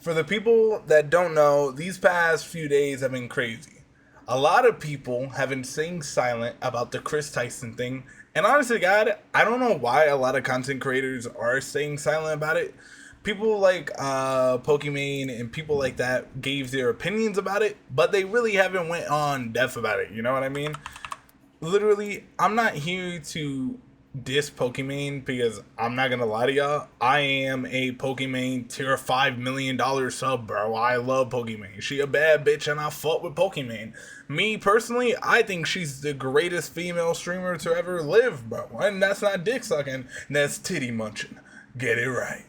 For the people that don't know, these past few days have been crazy. A lot of people have been staying silent about the Kris Tyson thing. And honestly, God, I don't know why a lot of content creators are staying silent about it. People like Pokimane and people like that gave their opinions about it, but they really haven't went on depth about it. You know what I mean? Literally, I'm not here to diss Pokimane because I'm not gonna lie to y'all. I am a Pokimane tier $5 million sub, bro. I love Pokimane. She a bad bitch and I fuck with Pokimane. Me personally, I think she's the greatest female streamer to ever live, bro. And that's not dick sucking, that's titty munching. Get it right.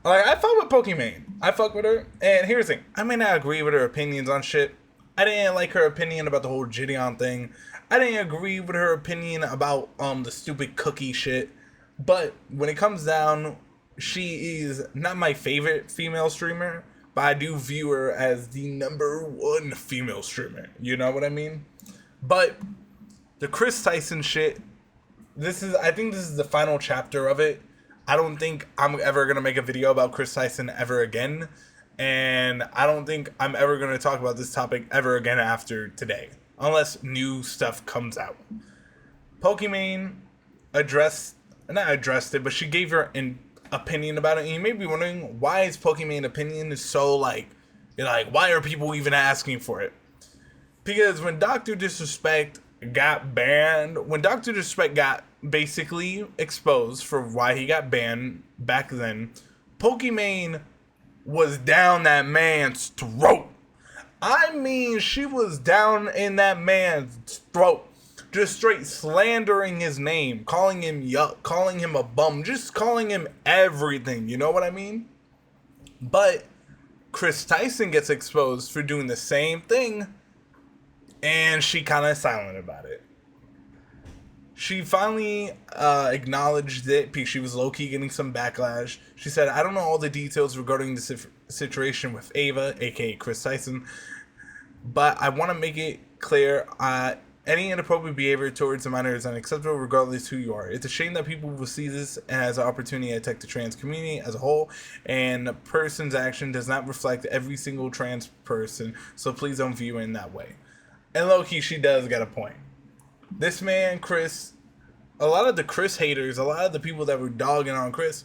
Like, I fuck with Pokimane. I fuck with her. And here's the thing. I may not agree with her opinions on shit. I didn't like her opinion about the whole Gideon thing. I didn't agree with her opinion about the stupid cookie shit. But when it comes down, she is not my favorite female streamer, but I do view her as the #1 female streamer. You know what I mean? But the Kris Tyson shit, I think this is the final chapter of it. I don't think I'm ever going to make a video about Kris Tyson ever again. And I don't think I'm ever going to talk about this topic ever again after today. Unless new stuff comes out. Pokimane not addressed it, but she gave her an opinion about it. And you may be wondering, why is Pokimane opinion so why are people even asking for it? Because when Dr. Disrespect got banned, when Dr. Disrespect got basically exposed for why he got banned back then, Pokimane was down that man's throat. I mean, she was down in that man's throat, just straight slandering his name, calling him yuck, calling him a bum, just calling him everything, you know what I mean? But Kris Tyson gets exposed for doing the same thing, and she kind of silent about it. She finally acknowledged it because she was low-key getting some backlash. She said, I don't know all the details regarding the situation with Ava, aka Kris Tyson, but I want to make it clear, any inappropriate behavior towards a minor is unacceptable regardless who you are. It's a shame that people will see this as an opportunity to attack the trans community as a whole, and a person's action does not reflect every single trans person, so please don't view it in that way. And low-key, she does get a point. This man, Kris, a lot of the Kris haters, a lot of the people that were dogging on Kris,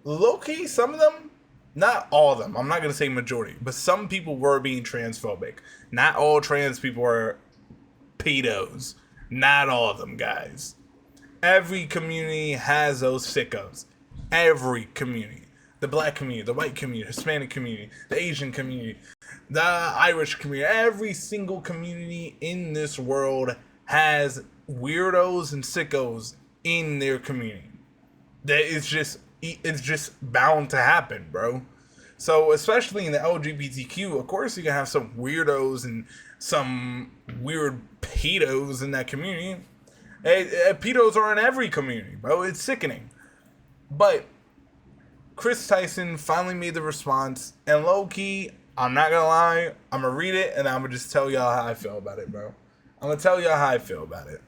low-key, some of them, not all of them, I'm not going to say majority, but some people were being transphobic. Not all trans people are pedos. Not all of them, guys. Every community has those sickos. Every community. The black community, the white community, Hispanic community, the Asian community, the Irish community. Every single community in this world has weirdos and sickos in their community. It's just bound to happen, bro. So especially in the LGBTQ, of course you're gonna have some weirdos and some weird pedos in that community. Pedos are in every community, bro. It's sickening. But Kris Tyson finally made the response, and low-key, I'm not gonna lie, I'm gonna read it and I'm gonna just tell y'all how I feel about it, bro. I'm gonna tell y'all how I feel about it.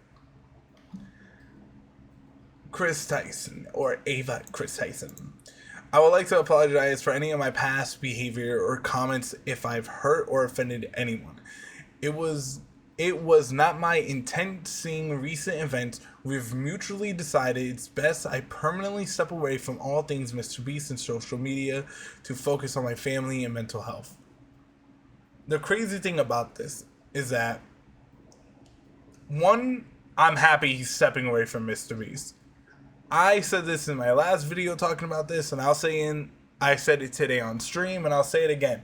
Kris Tyson, or Ava Kris Tyson. I would like to apologize for any of my past behavior or comments if I've hurt or offended anyone. It was not my intent. Seeing recent events, we've mutually decided it's best I permanently step away from all things MrBeast and social media to focus on my family and mental health. The crazy thing about this is that, one, I'm happy he's stepping away from MrBeast. I said this in my last video talking about this, and I said it today on stream, and I'll say it again.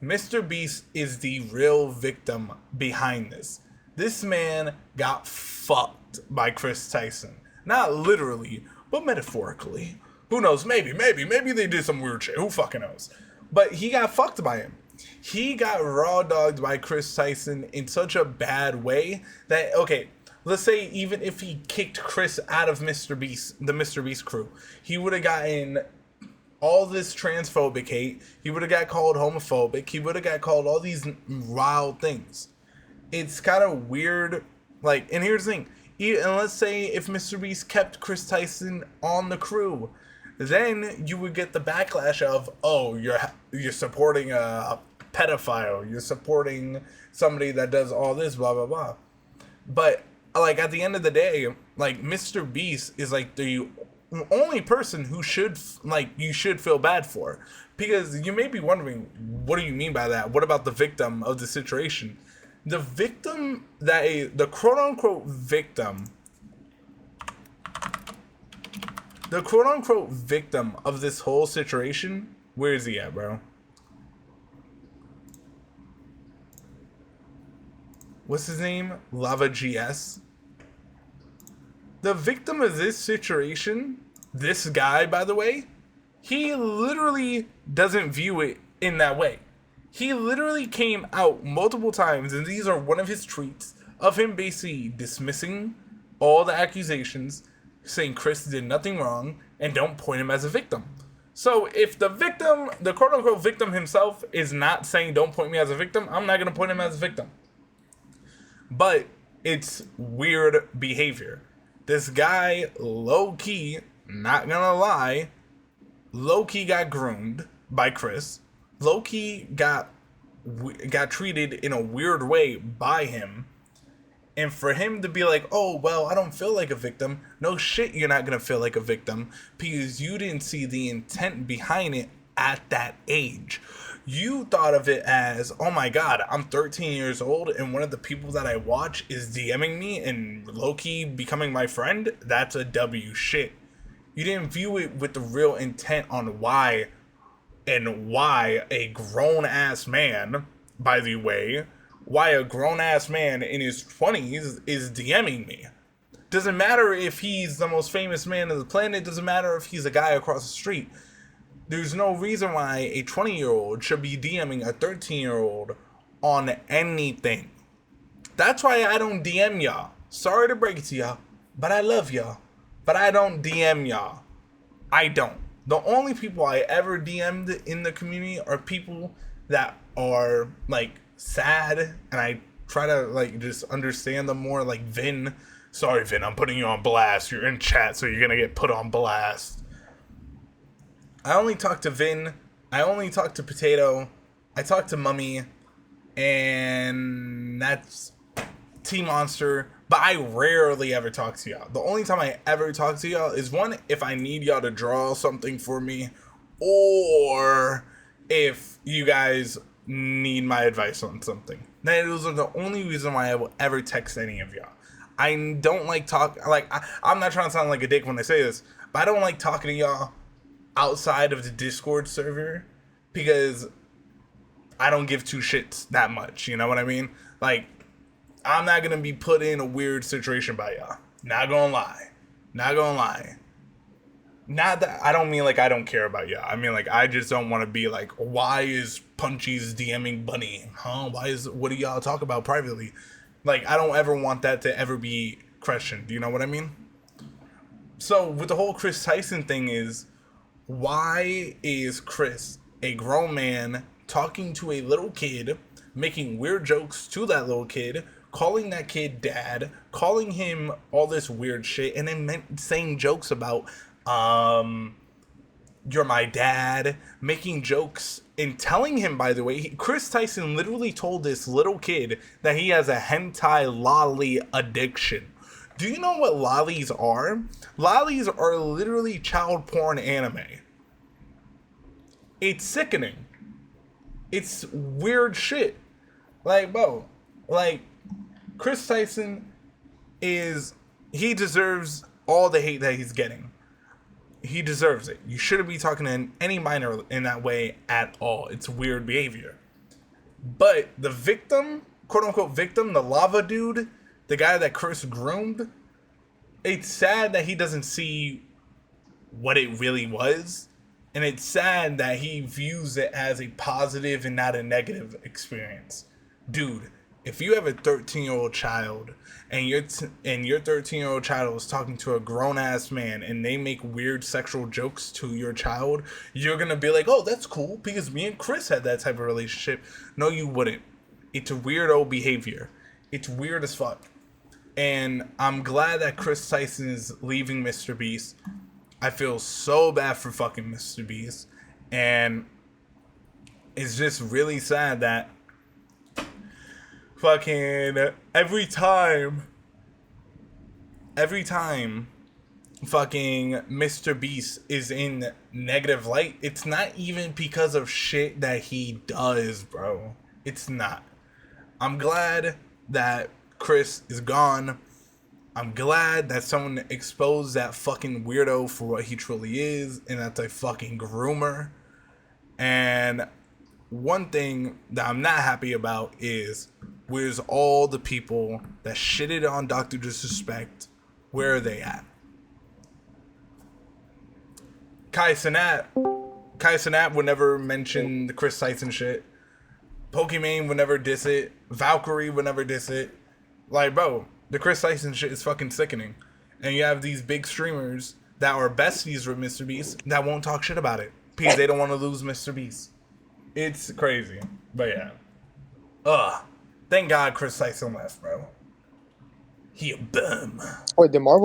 MrBeast is the real victim behind this. This man got fucked by Kris Tyson. Not literally, but metaphorically. Who knows? Maybe they did some weird shit. Who fucking knows? But he got fucked by him. He got raw dogged by Kris Tyson in such a bad way that, okay, let's say even if he kicked Kris out of MrBeast, the MrBeast crew, he would have gotten all this transphobic hate. He would have got called homophobic. He would have got called all these wild things. It's kind of weird. Like, and here's the thing. And let's say if MrBeast kept Kris Tyson on the crew, then you would get the backlash of, oh, you're supporting a pedophile, you're supporting somebody that does all this, blah blah blah. But like at the end of the day, like MrBeast is like the only person who should you should feel bad for, because you may be wondering, what do you mean by that? What about the victim of the situation? The victim the quote unquote victim, the quote unquote victim of this whole situation, where is he at, bro? What's his name? Lava GS. The victim of this situation, this guy, by the way, he literally doesn't view it in that way. He literally came out multiple times, and these are one of his tweets, of him basically dismissing all the accusations, saying Kris did nothing wrong, and don't point him as a victim. So if the victim, the quote-unquote victim himself, is not saying don't point me as a victim, I'm not going to point him as a victim. But it's weird behavior. This guy, low-key, not gonna lie, low-key got groomed by Kris. Low-key got treated in a weird way by him. And for him to be like, oh, well, I don't feel like a victim. No shit, you're not gonna feel like a victim, because you didn't see the intent behind it at that age. You thought of it as, oh my god, I'm 13 years old and one of the people that I watch is DMing me and low-key becoming my friend. That's a W shit. You didn't view it with the real intent on why a grown-ass man, by the way, why a grown-ass man in his 20s is DMing me. Doesn't matter if he's the most famous man on the planet. Doesn't matter if he's a guy across the street. There's no reason why a 20-year-old should be DMing a 13-year-old on anything. That's why I don't DM y'all. Sorry to break it to y'all, but I love y'all. But I don't DM y'all. I don't. The only people I ever DM'd in the community are people that are, like, sad, and I try to, like, just understand them more, like Vin. Sorry, Vin, I'm putting you on blast. You're in chat, so you're gonna get put on blast. I only talk to Vin, I only talk to Potato, I talk to Mummy, and that's T-Monster, but I rarely ever talk to y'all. The only time I ever talk to y'all is, one, if I need y'all to draw something for me, or if you guys need my advice on something. Those are the only reason why I will ever text any of y'all. I don't like I'm not trying to sound like a dick when I say this, but I don't like talking to y'all outside of the Discord server, because I don't give two shits that much, you know what I mean? Like, I'm not gonna be put in a weird situation by y'all. Not gonna lie. Not that, I don't mean like I don't care about y'all. I mean like I just don't want to be like, why is Punchy's DMing Bunny? What do y'all talk about privately? Like, I don't ever want that to ever be questioned, you know what I mean? So with the whole Kris Tyson thing is, why is Kris, a grown man, talking to a little kid, making weird jokes to that little kid, calling that kid dad, calling him all this weird shit, and then saying jokes about, you're my dad, making jokes, and telling him, by the way, Kris Tyson literally told this little kid that he has a hentai lolly addiction. Do you know what lollies are? Lollies are literally child porn anime. It's sickening. It's weird shit. Like, bro, like, Kris Tyson he deserves all the hate that he's getting. He deserves it. You shouldn't be talking to any minor in that way at all. It's weird behavior. But the victim, quote unquote victim, the lava dude, the guy that Kris groomed, it's sad that he doesn't see what it really was. And it's sad that he views it as a positive and not a negative experience. Dude, if you have a 13-year-old child and your 13-year-old child is talking to a grown-ass man and they make weird sexual jokes to your child, you're going to be like, oh, that's cool because me and Kris had that type of relationship. No, you wouldn't. It's weirdo behavior. It's weird as fuck. And I'm glad that Kris Tyson is leaving MrBeast. I feel so bad for fucking MrBeast, and it's just really sad that fucking every time fucking MrBeast is in negative light, it's not even because of shit that he does, bro. It's not. I'm glad that Kris is gone. I'm glad that someone exposed that fucking weirdo for what he truly is, and that's a fucking groomer. And one thing that I'm not happy about is, where's all the people that shitted on Dr. Disrespect? Where are they at? Kai Cenat would never mention the Kris Tyson shit. Pokimane would never diss it. Valkyrie would never diss it. Like, bro, the Kris Tyson shit is fucking sickening. And you have these big streamers that are besties with MrBeast that won't talk shit about it because they don't want to lose MrBeast. It's crazy. But yeah. Thank God Kris Tyson left, bro. He a bum. Wait, did Marvel